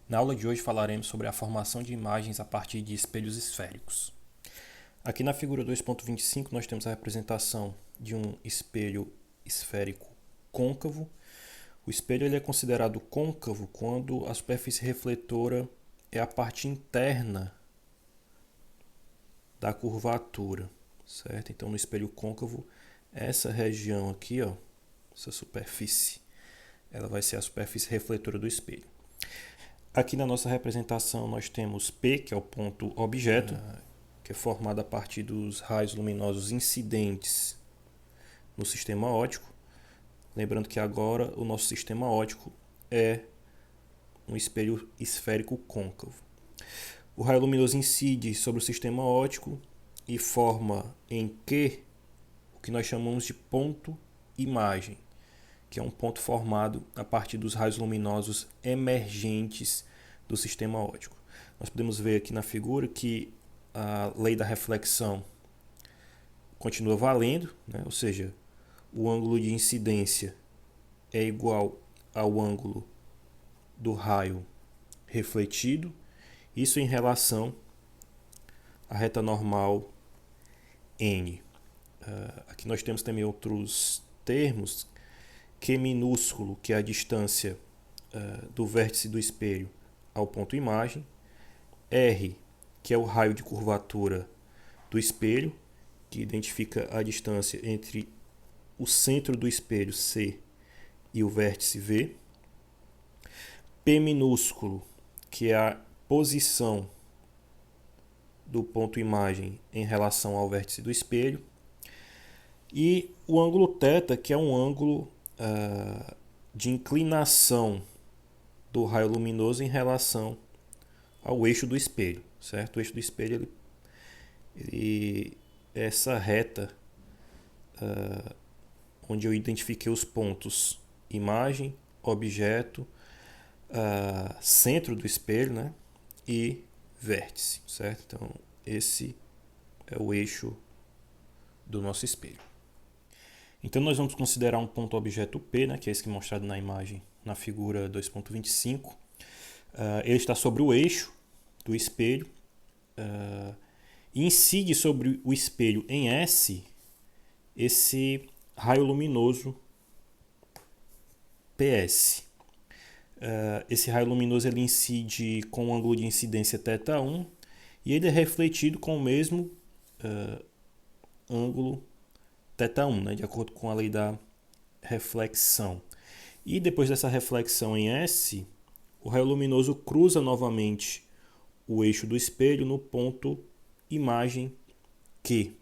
Na aula de hoje falaremos sobre a formação de imagens a partir de espelhos esféricos. Aqui na figura 2.25 nós temos a representação de um espelho esférico côncavo. O espelho ele é considerado côncavo quando a superfície refletora é a parte interna da curvatura, certo? Então no espelho côncavo, essa região aqui, ó, essa superfície, ela vai ser a superfície refletora do espelho. Aqui na nossa representação nós temos P, que é o ponto objeto, que é formado a partir dos raios luminosos incidentes no sistema óptico. Lembrando que agora o nosso sistema óptico é um espelho esférico côncavo. O raio luminoso incide sobre o sistema óptico e forma em Q o que nós chamamos de ponto imagem, que é um ponto formado a partir dos raios luminosos emergentes do sistema óptico. Nós podemos ver aqui na figura que a lei da reflexão continua valendo, né? Ou seja, o ângulo de incidência é igual ao ângulo do raio refletido, isso em relação à reta normal N. Aqui nós temos também outros termos, Q minúsculo, que é a distância do vértice do espelho ao ponto imagem, R, que é o raio de curvatura do espelho, que identifica a distância entre o centro do espelho C e o vértice V, P minúsculo, que é a posição do ponto imagem em relação ao vértice do espelho, e o ângulo θ, que é um ângulo de inclinação do raio luminoso em relação ao eixo do espelho, certo? O eixo do espelho ele é essa reta onde eu identifiquei os pontos imagem, objeto, centro do espelho, né? E vértice, certo? Então esse é o eixo do nosso espelho. Então nós vamos considerar um ponto objeto P, né, que é esse que é mostrado na imagem na figura 2.25. Ele está sobre o eixo do espelho e incide sobre o espelho em S esse raio luminoso PS. Esse raio luminoso ele incide com um ângulo de incidência θ1 e ele é refletido com o mesmo ângulo θ1, né, de acordo com a lei da reflexão. E depois dessa reflexão em S, o raio luminoso cruza novamente o eixo do espelho no ponto imagem Q.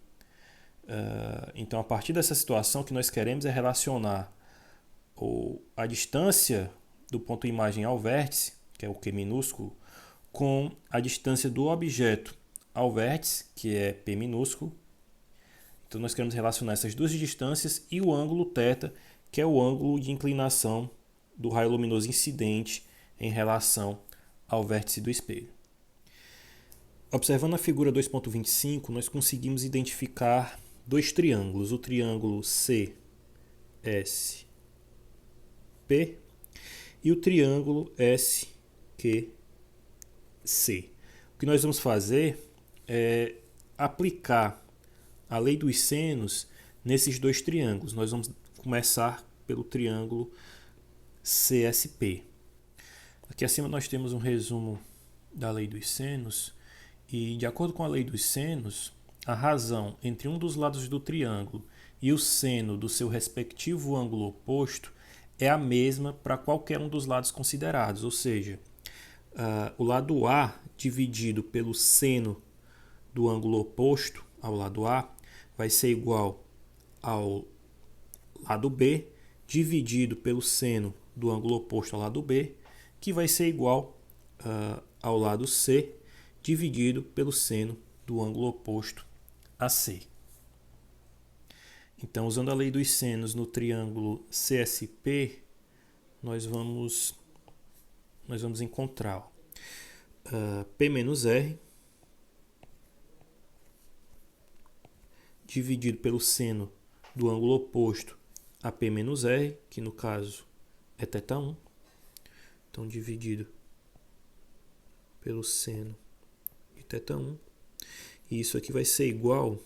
Então, a partir dessa situação, o que nós queremos é relacionar a distância do ponto imagem ao vértice, que é o Q minúsculo, com a distância do objeto ao vértice, que é P minúsculo. Então, nós queremos relacionar essas duas distâncias e o ângulo θ, que é o ângulo de inclinação do raio luminoso incidente em relação ao vértice do espelho. Observando a figura 2.25, nós conseguimos identificar dois triângulos, o triângulo CSP e o triângulo SQC. O que nós vamos fazer é aplicar a lei dos senos nesses dois triângulos. Nós vamos começar pelo triângulo CSP. Aqui acima nós temos um resumo da lei dos senos e, de acordo com a lei dos senos, a razão entre um dos lados do triângulo e o seno do seu respectivo ângulo oposto é a mesma para qualquer um dos lados considerados, ou seja, o lado A dividido pelo seno do ângulo oposto ao lado A vai ser igual ao lado B dividido pelo seno do ângulo oposto ao lado B, que vai ser igual ao lado C dividido pelo seno do ângulo oposto a C. Então, usando a lei dos senos no triângulo CSP, nós vamos encontrar P menos R dividido pelo seno do ângulo oposto a P menos R, que no caso é θ1. Então, dividido pelo seno de θ1. E isso aqui vai ser igual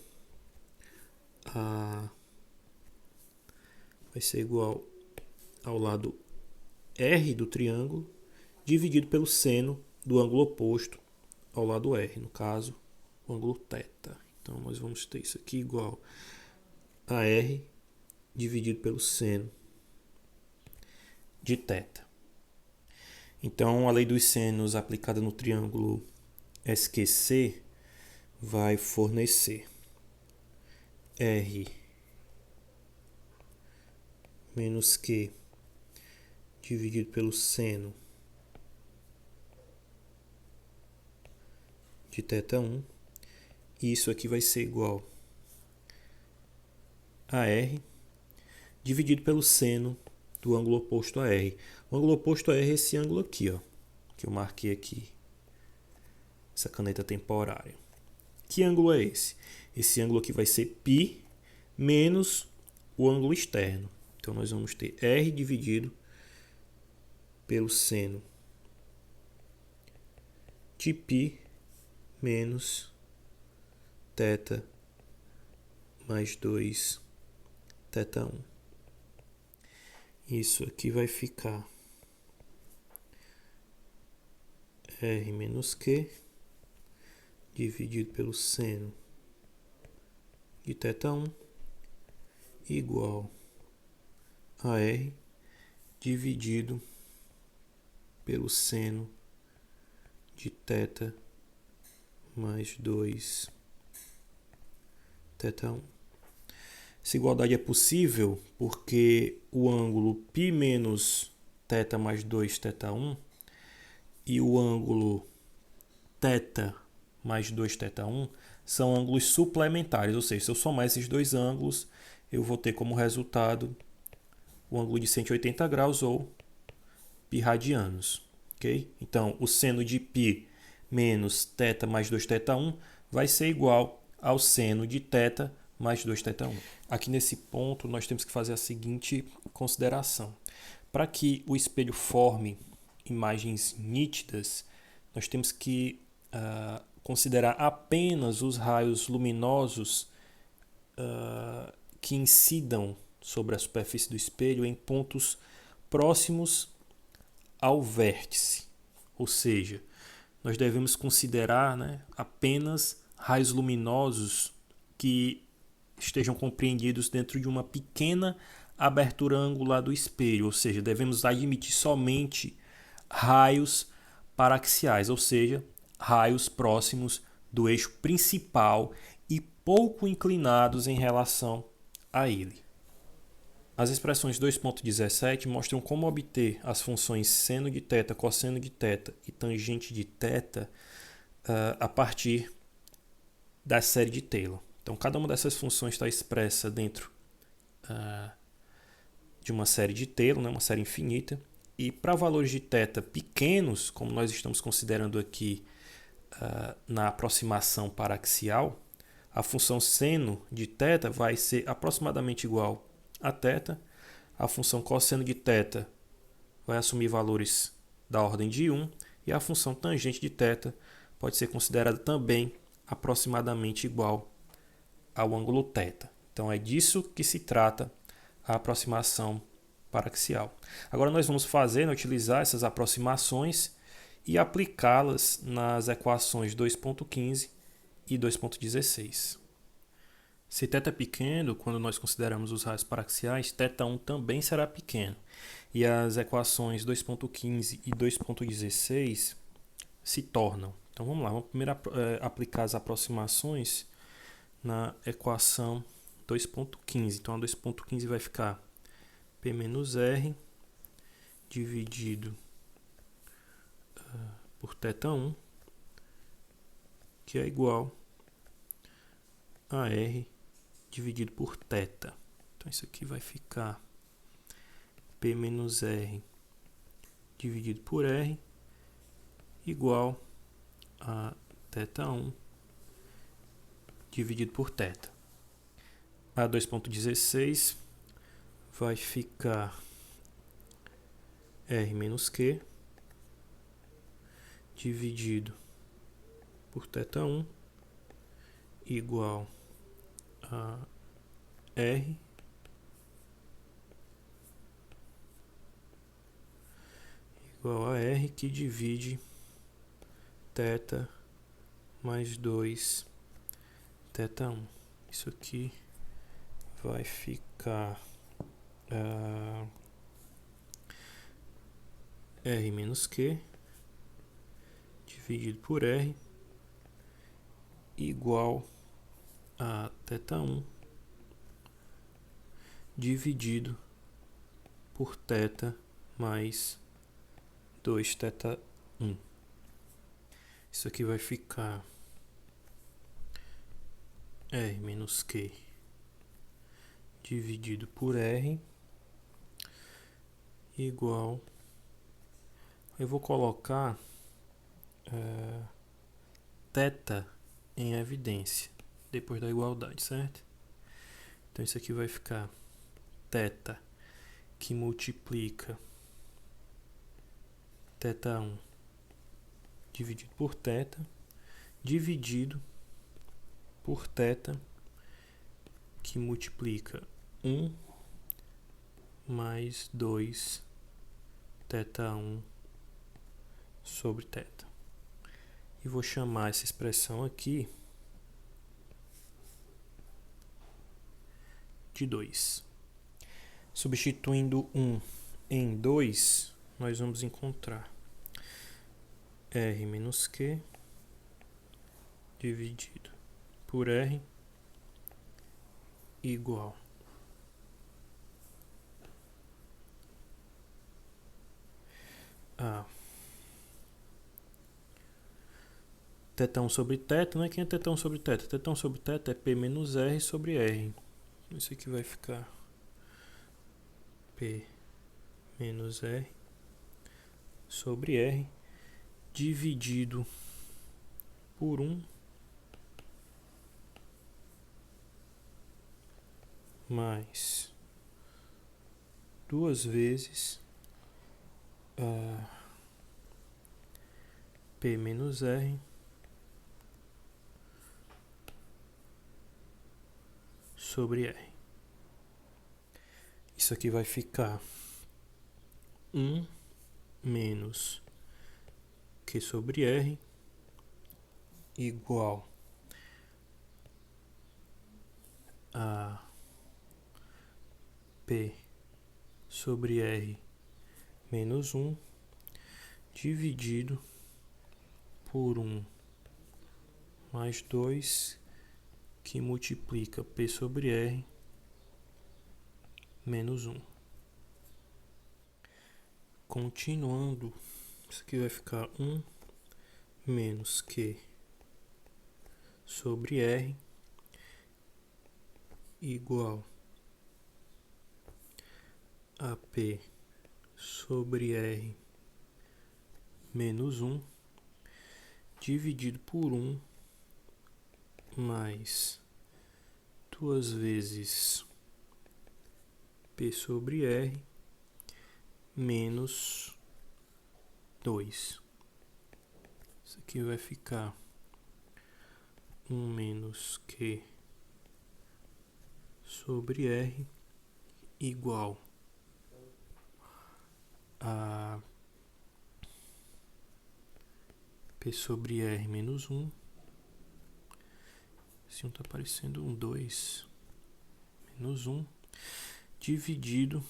ao lado R do triângulo dividido pelo seno do ângulo oposto ao lado R, no caso, o ângulo θ. Então, nós vamos ter isso aqui igual a R dividido pelo seno de θ. Então, a lei dos senos aplicada no triângulo SQC vai fornecer R menos Q dividido pelo seno de θ1. E isso aqui vai ser igual a R dividido pelo seno do ângulo oposto a R. O ângulo oposto a R é esse ângulo aqui, ó, que eu marquei aqui, essa caneta temporária. Que ângulo é esse? Esse ângulo aqui vai ser π menos o ângulo externo. Então, nós vamos ter R dividido pelo seno de π menos θ mais 2 θ1. Isso aqui vai ficar R menos Q dividido pelo seno de θ1 igual a R dividido pelo seno de θ mais 2 θ1. Essa igualdade é possível porque o ângulo π menos θ mais 2 θ1 e o ângulo θ mais 2 θ1 são ângulos suplementares, ou seja, se eu somar esses dois ângulos, eu vou ter como resultado o ângulo de 180 graus ou π radianos. Okay? Então, o seno de π menos θ mais 2 θ1 vai ser igual ao seno de θ mais 2 θ1. Aqui nesse ponto, nós temos que fazer a seguinte consideração. Para que o espelho forme imagens nítidas, nós temos que considerar apenas os raios luminosos que incidam sobre a superfície do espelho em pontos próximos ao vértice. Ou seja, nós devemos considerar, apenas raios luminosos que estejam compreendidos dentro de uma pequena abertura angular do espelho, ou seja, devemos admitir somente raios paraxiais, ou seja, raios próximos do eixo principal e pouco inclinados em relação a ele. As expressões 2.17 mostram como obter as funções seno de θ, cosseno de θ e tangente de θ a partir da série de Taylor. Então, cada uma dessas funções está expressa dentro de uma série de Taylor, uma série infinita. E para valores de θ pequenos, como nós estamos considerando aqui na aproximação paraxial, a função seno de θ vai ser aproximadamente igual a θ. A função cosseno de θ vai assumir valores da ordem de 1. E a função tangente de θ pode ser considerada também aproximadamente igual ao ângulo θ. Então, é disso que se trata a aproximação paraxial. Agora, nós vamos utilizar essas aproximações e aplicá-las nas equações 2.15 e 2.16. Se θ é pequeno, quando nós consideramos os raios paraxiais, θ1 também será pequeno. E as equações 2.15 e 2.16 se tornam. Então vamos lá, vamos primeiro aplicar as aproximações na equação 2.15. Então a 2.15 vai ficar P menos R dividido por θ1, que é igual a R dividido por θ. Então isso aqui vai ficar P menos R dividido por R igual a θ1 dividido por θ. A 2.16 vai ficar R menos Q dividido por θ1 igual a R que divide θ mais 2 θ1. Isso aqui vai ficar R menos Q dividido por R igual a θ1 dividido por θ mais 2 θ1. Isso aqui vai ficar R menos Q dividido por R igual... Eu vou colocar θ em evidência depois da igualdade, certo? Então isso aqui vai ficar θ que multiplica θ1 dividido por θ dividido por θ que multiplica 1 mais 2 θ1 sobre θ. E vou chamar essa expressão aqui de 2. Substituindo 1 em 2, nós vamos encontrar R menos Q dividido por R igual a θ1 sobre θ, né? Quem é θ1 sobre θ? θ1 sobre θ é P menos R sobre R. Isso aqui vai ficar P menos R sobre R dividido por 1 mais 2 vezes P menos R sobre R. Isso aqui vai ficar 1 menos Q sobre R igual a P sobre R menos 1 dividido por 1 mais 2 que multiplica P sobre R menos 1. Continuando, isso aqui vai ficar 1 menos Q sobre R igual a P sobre R menos 1 dividido por 1 mais 2 vezes P sobre R menos 2. Isso aqui vai ficar 1 menos Q sobre R igual a P sobre R menos 1. Esse 1 está aparecendo 1, 2 menos 1 dividido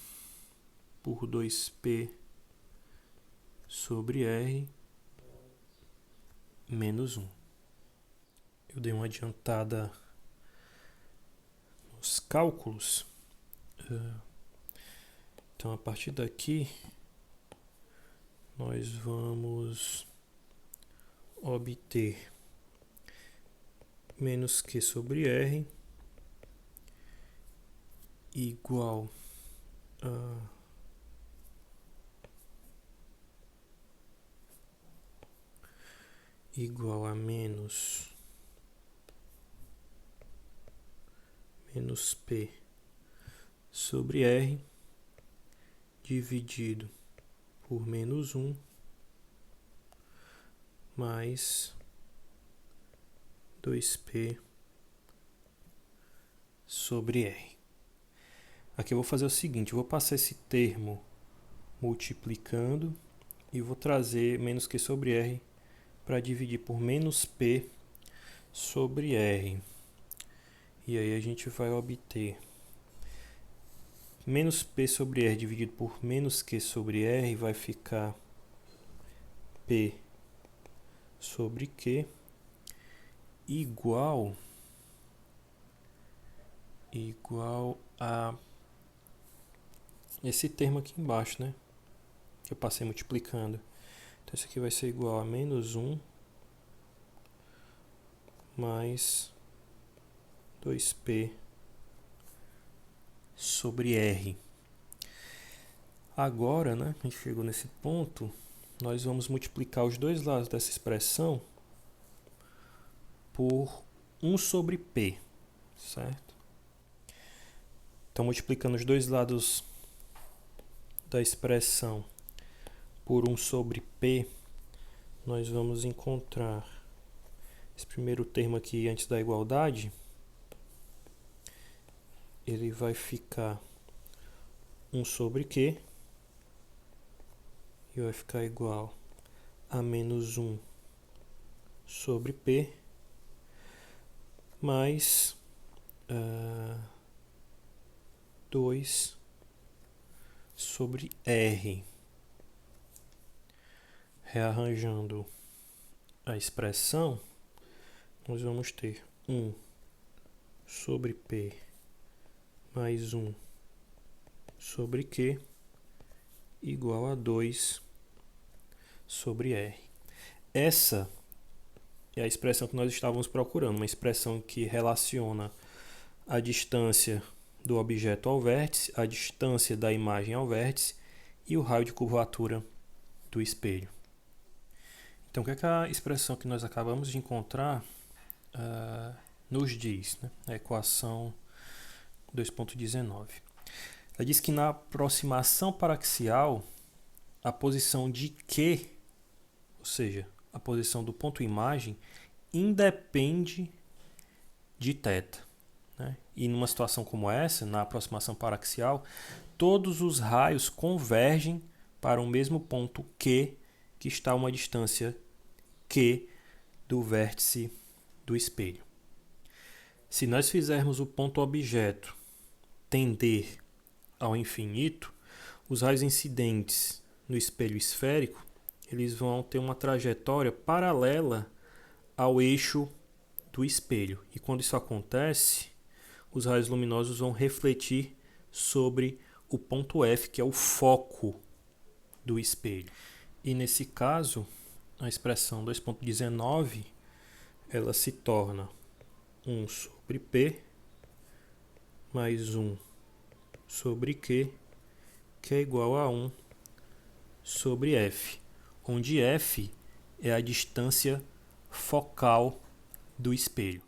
por 2P sobre R menos 1. Eu dei uma adiantada nos cálculos. Então, a partir daqui, nós vamos obter menos Q sobre R igual a menos P sobre R dividido por menos 1 mais 2P sobre R. Aqui eu vou fazer o seguinte, eu vou passar esse termo multiplicando e vou trazer menos Q sobre R para dividir por menos P sobre R. E aí a gente vai obter menos P sobre R dividido por menos Q sobre R vai ficar P sobre Q igual a esse termo aqui embaixo, né? Que eu passei multiplicando. Então isso aqui vai ser igual a menos 1 mais 2P sobre R. Agora, né, a gente chegou nesse ponto, nós vamos multiplicar os dois lados dessa expressão por 1 sobre P, certo? Então, multiplicando os dois lados da expressão por 1 sobre P, nós vamos encontrar esse primeiro termo aqui antes da igualdade, ele vai ficar 1 sobre Q, e vai ficar igual a menos 1 sobre P, mais 2 sobre R. Rearranjando a expressão, nós vamos ter 1 sobre P mais 1 sobre Q igual a 2 sobre R. Essa é a expressão que nós estávamos procurando, uma expressão que relaciona a distância do objeto ao vértice, a distância da imagem ao vértice e o raio de curvatura do espelho. Então, o que é que a expressão que nós acabamos de encontrar nos diz, né? A equação 2.19. Ela diz que na aproximação paraxial, a posição de Q, ou seja, a posição do ponto imagem, independe de θ. Né? E numa situação como essa, na aproximação paraxial, todos os raios convergem para o mesmo ponto Q, que está a uma distância Q do vértice do espelho. Se nós fizermos o ponto objeto tender ao infinito, os raios incidentes no espelho esférico, eles vão ter uma trajetória paralela ao eixo do espelho. E quando isso acontece, os raios luminosos vão refletir sobre o ponto F, que é o foco do espelho. E nesse caso, a expressão 2.19, ela se torna 1 sobre P mais 1 sobre Q, que é igual a 1 sobre F, onde F é a distância focal do espelho.